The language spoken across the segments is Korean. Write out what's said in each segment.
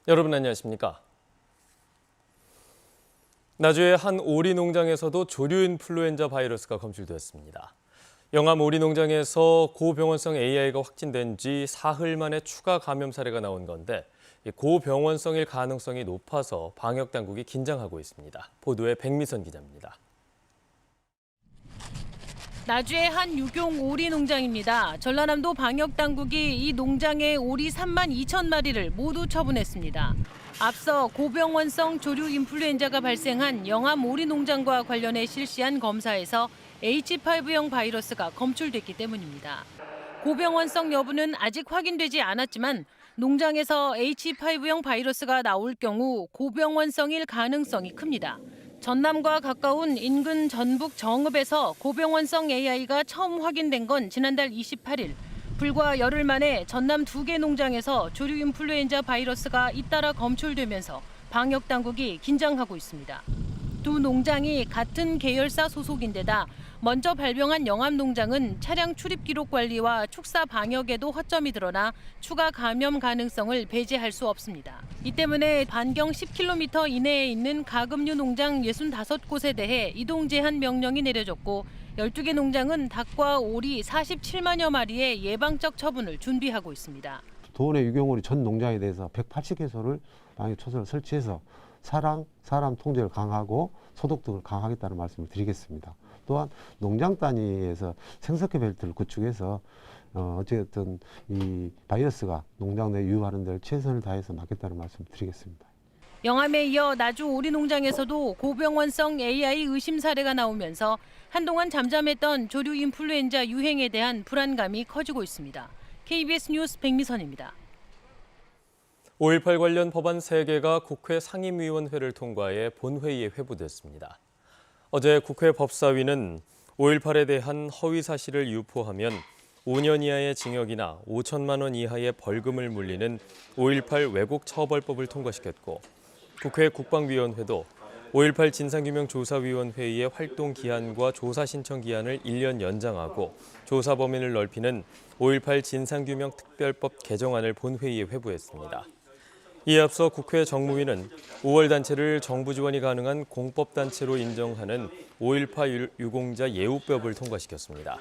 여러분 안녕하십니까? 나주의 한 오리 농장에서도 조류 인플루엔자 바이러스가 검출되었습니다. 영암 오리 농장에서 고병원성 AI가 확진된 지 사흘 만에 추가 감염 사례가 나온 건데 고병원성일 가능성이 높아서 방역 당국이 긴장하고 있습니다. 보도에 백미선 기자입니다. 나주의 한 유경 오리 농장입니다. 전라남도 방역 당국이 이 농장의 오리 3만 2천 마리를 모두 처분했습니다. 앞서 고병원성 조류 인플루엔자가 발생한 영암 오리 농장과 관련해 실시한 검사에서 H5형 바이러스가 검출됐기 때문입니다. 고병원성 여부는 아직 확인되지 않았지만 농장에서 H5형 바이러스가 나올 경우 고병원성일 가능성이 큽니다. 전남과 가까운 인근 전북 정읍에서 고병원성 AI가 처음 확인된 건 지난달 28일. 불과 열흘 만에 전남 2개 농장에서 조류 인플루엔자 바이러스가 잇따라 검출되면서 방역 당국이 긴장하고 있습니다. 두 농장이 같은 계열사 소속인데다 먼저 발병한 영암 농장은 차량 출입 기록 관리와 축사 방역에도 허점이 드러나 추가 감염 가능성을 배제할 수 없습니다. 이 때문에 반경 10km 이내에 있는 가금류 농장 65곳에 대해 이동 제한 명령이 내려졌고 12개 농장은 닭과 오리 47만여 마리의 예방적 처분을 준비하고 있습니다. 도원의 유경오리 전 농장에 대해서 180개소를 방역 초소를 설치해서 사람 통제를 강화하고 소독 등을 강화하겠다는 말씀을 드리겠습니다. 또한 농장 단위에서 생석회 벨트를 구축해서 어쨌든 이 바이러스가 농장 내에 유입하는 데를 최선을 다해서 막겠다는 말씀을 드리겠습니다. 영암에 이어 나주 오리 농장에서도 고병원성 AI 의심 사례가 나오면서 한동안 잠잠했던 조류 인플루엔자 유행에 대한 불안감이 커지고 있습니다. KBS 뉴스 백미선입니다. 5.18 관련 법안 3개가 국회 상임위원회를 통과해 본회의에 회부됐습니다. 어제 국회 법사위는 5.18에 대한 허위 사실을 유포하면 5년 이하의 징역이나 5천만 원 이하의 벌금을 물리는 5.18 왜곡 처벌법을 통과시켰고 국회 국방위원회도 5.18 진상규명조사위원회의 활동 기한과 조사 신청 기한을 1년 연장하고 조사 범위를 넓히는 5.18 진상규명특별법 개정안을 본회의에 회부했습니다. 이에 앞서 국회 정무위는 5월 단체를 정부 지원이 가능한 공법단체로 인정하는 5.18 유공자 예우법을 통과시켰습니다.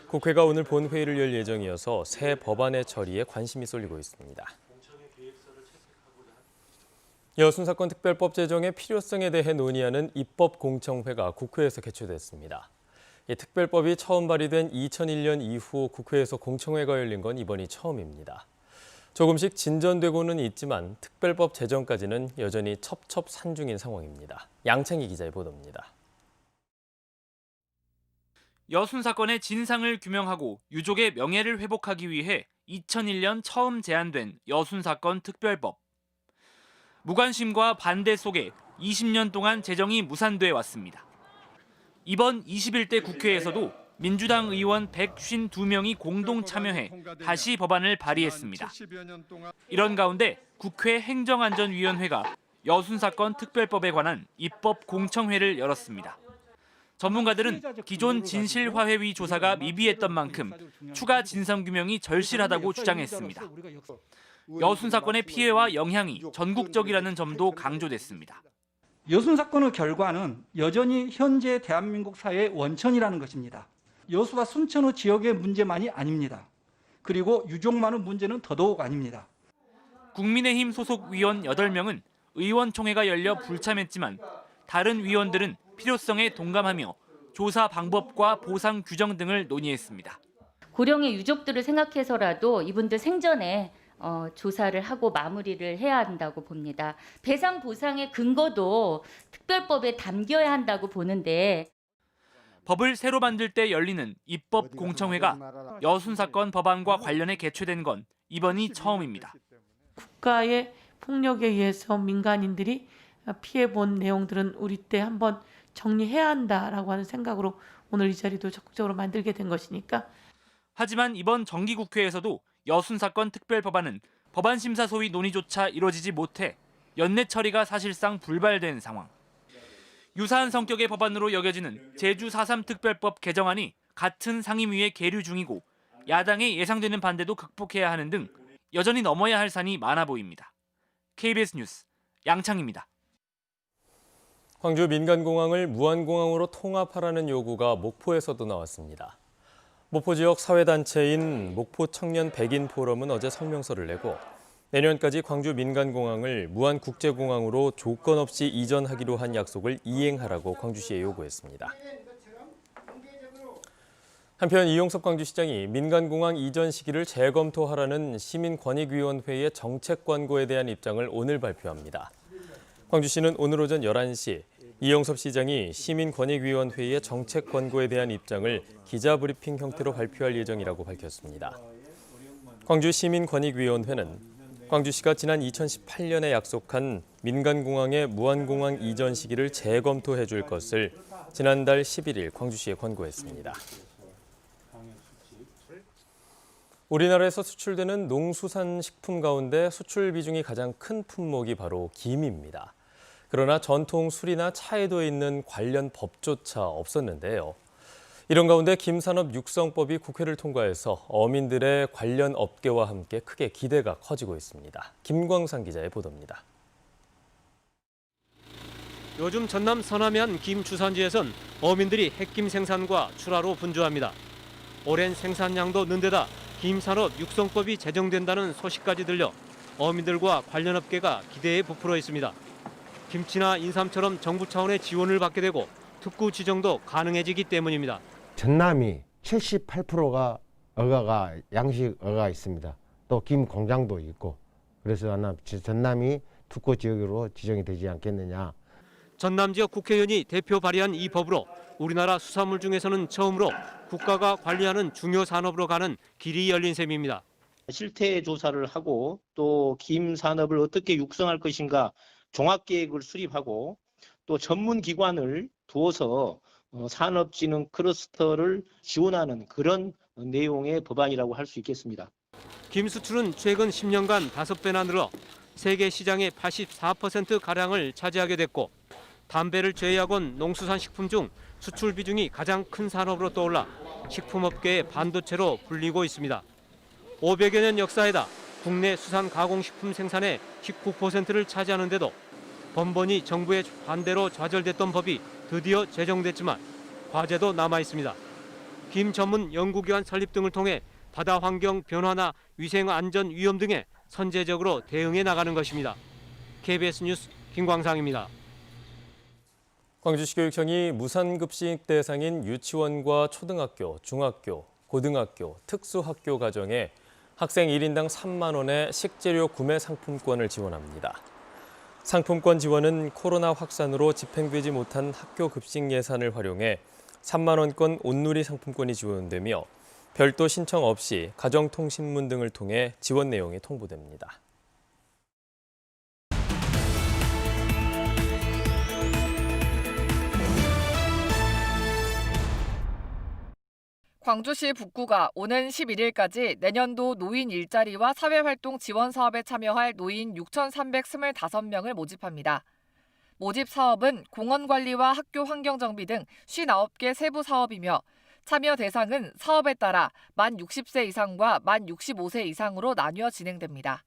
국회가 오늘 본회의를 열 예정이어서 새 법안의 처리에 관심이 쏠리고 있습니다. 여순사건 특별법 제정의 필요성에 대해 논의하는 입법공청회가 국회에서 개최됐습니다. 이 특별법이 처음 발의된 2001년 이후 국회에서 공청회가 열린 건 이번이 처음입니다. 조금씩 진전되고는 있지만 특별법 제정까지는 여전히 첩첩산중인 상황입니다. 양창희 기자의 보도입니다. 여순 사건의 진상을 규명하고 유족의 명예를 회복하기 위해 2001년 처음 제안된 여순 사건 특별법. 무관심과 반대 속에 20년 동안 제정이 무산돼 왔습니다. 이번 21대 국회에서도 민주당 의원 152명이 공동 참여해 다시 법안을 발의했습니다. 이런 가운데 국회 행정안전위원회가 여순 사건 특별법에 관한 입법 공청회를 열었습니다. 전문가들은 기존 진실화해위 조사가 미비했던 만큼 추가 진상규명이 절실하다고 주장했습니다. 여순 사건의 피해와 영향이 전국적이라는 점도 강조됐습니다. 여순 사건의 결과는 여전히 현재 대한민국 사회의 원천이라는 것입니다. 여수와 순천의 지역의 문제만이 아닙니다. 그리고 유족만의 문제는 더더욱 아닙니다. 국민의힘 소속 위원 8명은 의원총회가 열려 불참했지만 다른 위원들은 필요성에 동감하며 조사 방법과 보상 규정 등을 논의했습니다. 고령의 유족들을 생각해서라도 이분들 생전에 조사를 하고 마무리를 해야 한다고 봅니다. 배상 보상의 근거도 특별법에 담겨야 한다고 보는데 법을 새로 만들 때 열리는 입법 공청회가 여순 사건 법안과 관련해 개최된 건 이번이 처음입니다. 국가의 폭력에 의해서 민간인들이 피해본 내용들은 우리 때 한번 정리해야 한다라고 하는 생각으로 오늘 이 자리도 적극적으로 만들게 된 것이니까. 하지만 이번 정기국회에서도 여순 사건 특별법안은 법안 심사 소위 논의조차 이뤄지지 못해 연내 처리가 사실상 불발된 상황. 유사한 성격의 법안으로 여겨지는 제주 4.3 특별법 개정안이 같은 상임위에 계류 중이고 야당의 예상되는 반대도 극복해야 하는 등 여전히 넘어야 할 산이 많아 보입니다. KBS 뉴스 양창입니다. 광주 민간공항을 무안공항으로 통합하라는 요구가 목포에서도 나왔습니다. 목포 지역 사회단체인 목포 청년 백인 포럼은 어제 성명서를 내고 내년까지 광주 민간공항을 무안국제공항으로 조건 없이 이전하기로 한 약속을 이행하라고 광주시에 요구했습니다. 한편 이용섭 광주시장이 민간공항 이전 시기를 재검토하라는 시민권익위원회의 정책 권고에 대한 입장을 오늘 발표합니다. 광주시는 오늘 오전 11시 이용섭 시장이 시민권익위원회의 정책 권고에 대한 입장을 기자브리핑 형태로 발표할 예정이라고 밝혔습니다. 광주시민권익위원회는 광주시가 지난 2018년에 약속한 민간공항의 무안공항 이전 시기를 재검토해 줄 것을 지난달 11일 광주시에 권고했습니다. 우리나라에서 수출되는 농수산식품 가운데 수출 비중이 가장 큰 품목이 바로 김입니다. 그러나 전통 술이나 차에도 있는 관련 법조차 없었는데요. 이런 가운데 김산업 육성법이 국회를 통과해서 어민들의 관련 업계와 함께 크게 기대가 커지고 있습니다. 김광상 기자의 보도입니다. 요즘 전남 서남해안 김 주산지에선 어민들이 햇김 생산과 출하로 분주합니다. 오랜 생산량도 는 데다 김산업 육성법이 제정된다는 소식까지 들려 어민들과 관련 업계가 기대에 부풀어 있습니다. 김치나 인삼처럼 정부 차원의 지원을 받게 되고 특구 지정도 가능해지기 때문입니다. 전남이 78%가 어가가 양식 어가 있습니다. 또 김 공장도 있고 그래서 아마 전남이 특구 지역으로 지정이 되지 않겠느냐. 전남 지역 국회의원이 대표 발의한 이 법으로 우리나라 수산물 중에서는 처음으로 국가가 관리하는 중요 산업으로 가는 길이 열린 셈입니다. 실태 조사를 하고 또 김 산업을 어떻게 육성할 것인가 종합계획을 수립하고 또 전문 기관을 두어서 산업진흥 클러스터를 지원하는 그런 내용의 법안이라고 할 수 있겠습니다. 김 수출은 최근 10년간 5배나 늘어 세계 시장의 84%가량을 차지하게 됐고 담배를 제외하곤 농수산식품 중 수출 비중이 가장 큰 산업으로 떠올라 식품업계의 반도체로 불리고 있습니다. 500여 년 역사에다 국내 수산 가공식품 생산의 19%를 차지하는데도 번번이 정부의 반대로 좌절됐던 법이 드디어 제정됐지만 과제도 남아 있습니다. 김 전문 연구기관 설립 등을 통해 바다 환경 변화나 위생 안전 위험 등에 선제적으로 대응해 나가는 것입니다. KBS 뉴스 김광상입니다. 광주시 교육청이 무상급식 대상인 유치원과 초등학교, 중학교, 고등학교, 특수학교 가정에 학생 1인당 3만 원의 식재료 구매 상품권을 지원합니다. 상품권 지원은 코로나 확산으로 집행되지 못한 학교 급식 예산을 활용해 3만 원권 온누리 상품권이 지원되며 별도 신청 없이 가정통신문 등을 통해 지원 내용이 통보됩니다. 광주시 북구가 오는 11일까지 내년도 노인 일자리와 사회활동 지원 사업에 참여할 노인 6,325명을 모집합니다. 모집 사업은 공원관리와 학교 환경정비 등 59개 세부 사업이며 참여 대상은 사업에 따라 만 60세 이상과 만 65세 이상으로 나뉘어 진행됩니다.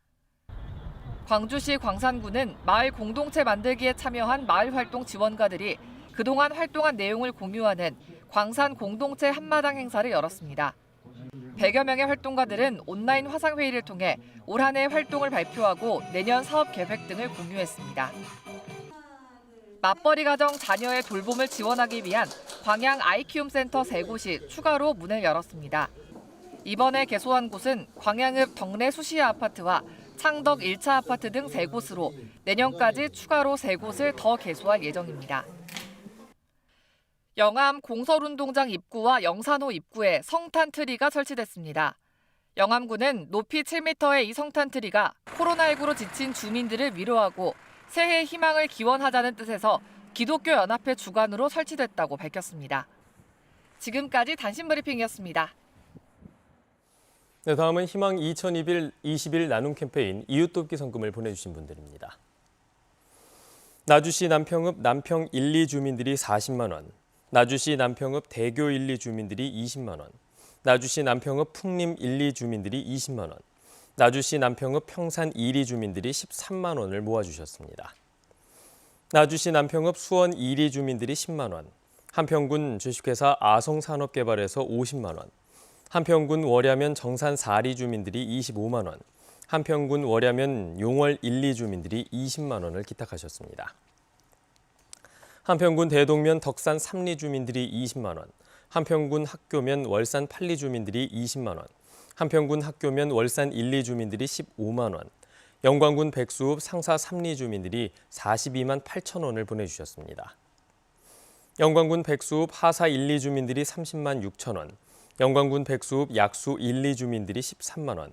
광주시 광산구는 마을 공동체 만들기에 참여한 마을활동 지원가들이 그동안 활동한 내용을 공유하는 광산 공동체 한마당 행사를 열었습니다. 100여 명의 활동가들은 온라인 화상회의를 통해 올 한 해 활동을 발표하고 내년 사업 계획 등을 공유했습니다. 맞벌이 가정 자녀의 돌봄을 지원하기 위한 광양 아이키움 센터 3곳이 추가로 문을 열었습니다. 이번에 개소한 곳은 광양읍 덕내 수시아 아파트와 창덕 1차 아파트 등 3곳으로 내년까지 추가로 3곳을 더 개소할 예정입니다. 영암 공설운동장 입구와 영산호 입구에 성탄 트리가 설치됐습니다. 영암구는 높이 7m의 이 성탄 트리가 코로나19로 지친 주민들을 위로하고 새해 희망을 기원하자는 뜻에서 기독교 연합회 주관으로 설치됐다고 밝혔습니다. 지금까지 단신 브리핑이었습니다. 네, 다음은 희망 2021 나눔 캠페인 이웃돕기 성금을 보내주신 분들입니다. 나주시 남평읍 남평 1, 2 주민들이 40만 원, 나주시 남평읍 대교 1, 2 주민들이 20만 원, 나주시 남평읍 풍림 1, 2 주민들이 20만 원, 나주시 남평읍 평산 1리 주민들이 13만 원을 모아주셨습니다. 나주시 남평읍 수원 2리 주민들이 10만 원, 한평군 주식회사 아성산업개발에서 50만 원, 한평군 월야면 정산 4리 주민들이 25만 원, 한평군 월야면 용월 1, 2 주민들이 20만 원을 기탁하셨습니다. 한평군 대동면 덕산 3리 주민들이 20만 원, 한평군 학교면 월산 8리 주민들이 20만 원, 한평군 학교면 월산 1, 2 주민들이 15만 원, 영광군 백수읍 상사 3리 주민들이 42만 8천 원을 보내주셨습니다. 영광군 백수읍 하사 1, 2 주민들이 30만 6천 원, 영광군 백수읍 약수 1, 2 주민들이 13만 원,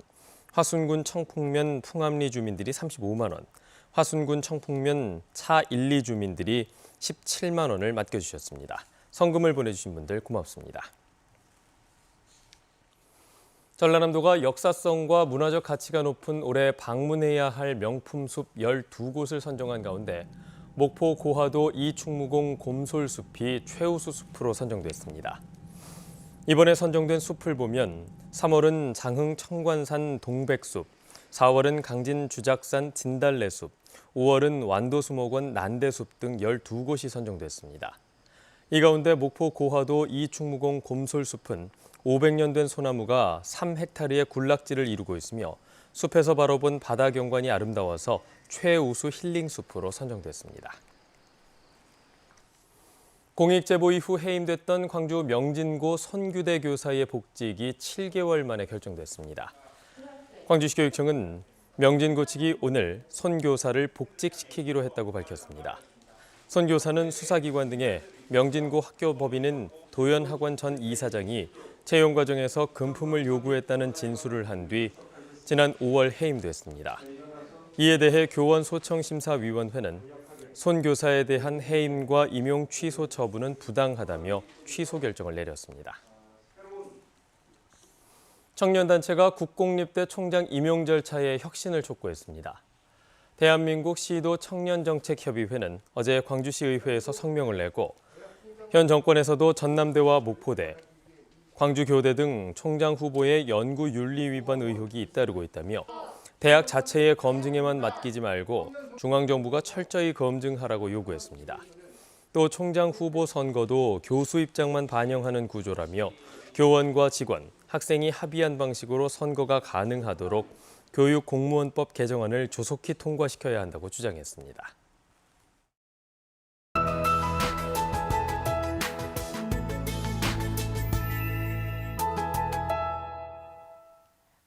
화순군 청풍면 풍암리 주민들이 35만 원, 화순군 청풍면 차 1, 2 주민들이 17만 원을 맡겨주셨습니다. 성금을 보내주신 분들 고맙습니다. 전라남도가 역사성과 문화적 가치가 높은 올해 방문해야 할 명품숲 12곳을 선정한 가운데 목포 고화도 이충무공 곰솔숲이 최우수 숲으로 선정됐습니다. 이번에 선정된 숲을 보면 3월은 장흥 청관산 동백숲, 4월은 강진 주작산 진달래숲, 5월은 완도수목원 난대숲 등 12곳이 선정됐습니다. 이 가운데 목포 고화도 이충무공 곰솔숲은 500년 된 소나무가 3헥타르의 군락지를 이루고 있으며 숲에서 바라본 바다 경관이 아름다워서 최우수 힐링 숲으로 선정됐습니다. 공익제보 이후 해임됐던 광주 명진고 손규대 교사의 복직이 7개월 만에 결정됐습니다. 광주시 교육청은 명진고 측이 오늘 손 교사를 복직시키기로 했다고 밝혔습니다. 손 교사는 수사기관 등의 명진고 학교법인인 도연학원 전 이사장이 채용 과정에서 금품을 요구했다는 진술을 한 뒤 지난 5월 해임됐습니다. 이에 대해 교원소청심사위원회는 손 교사에 대한 해임과 임용 취소 처분은 부당하다며 취소 결정을 내렸습니다. 청년단체가 국공립대 총장 임용 절차에 혁신을 촉구했습니다. 대한민국 시도 청년정책협의회는 어제 광주시의회에서 성명을 내고 현 정권에서도 전남대와 목포대, 광주교대 등 총장 후보의 연구 윤리 위반 의혹이 잇따르고 있다며 대학 자체의 검증에만 맡기지 말고 중앙정부가 철저히 검증하라고 요구했습니다. 또 총장 후보 선거도 교수 입장만 반영하는 구조라며 교원과 직원, 학생이 합의한 방식으로 선거가 가능하도록 교육공무원법 개정안을 조속히 통과시켜야 한다고 주장했습니다.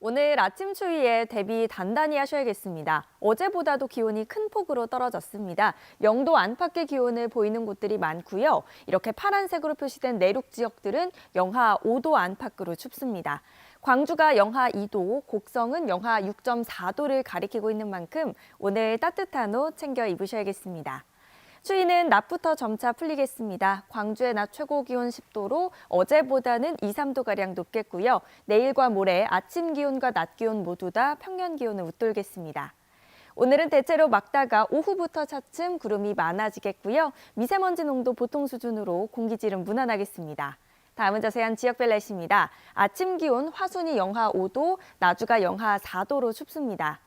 오늘 아침 추위에 대비 단단히 하셔야겠습니다. 어제보다도 기온이 큰 폭으로 떨어졌습니다. 영도 안팎의 기온을 보이는 곳들이 많고요. 이렇게 파란색으로 표시된 내륙 지역들은 영하 5도 안팎으로 춥습니다. 광주가 영하 2도, 곡성은 영하 6.4도를 가리키고 있는 만큼 오늘 따뜻한 옷 챙겨 입으셔야겠습니다. 추위는 낮부터 점차 풀리겠습니다. 광주의 낮 최고 기온 10도로 어제보다는 2, 3도가량 높겠고요. 내일과 모레 아침 기온과 낮 기온 모두 다 평년 기온을 웃돌겠습니다. 오늘은 대체로 맑다가 오후부터 차츰 구름이 많아지겠고요. 미세먼지 농도 보통 수준으로 공기질은 무난하겠습니다. 다음은 자세한 지역별 날씨입니다. 아침 기온 화순이 영하 5도, 나주가 영하 4도로 춥습니다.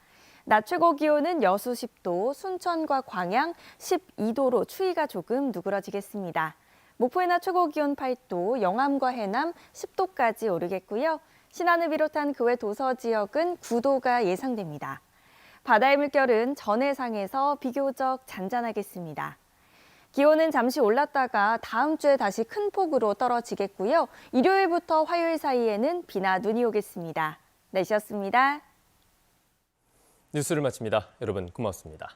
낮 최고 기온은 여수 10도, 순천과 광양 12도로 추위가 조금 누그러지겠습니다. 목포의 낮 최고 기온 8도, 영암과 해남 10도까지 오르겠고요. 신안을 비롯한 그 외 도서 지역은 9도가 예상됩니다. 바다의 물결은 전해상에서 비교적 잔잔하겠습니다. 기온은 잠시 올랐다가 다음 주에 다시 큰 폭으로 떨어지겠고요. 일요일부터 화요일 사이에는 비나 눈이 오겠습니다. 날씨였습니다. 뉴스를 마칩니다. 여러분 고맙습니다.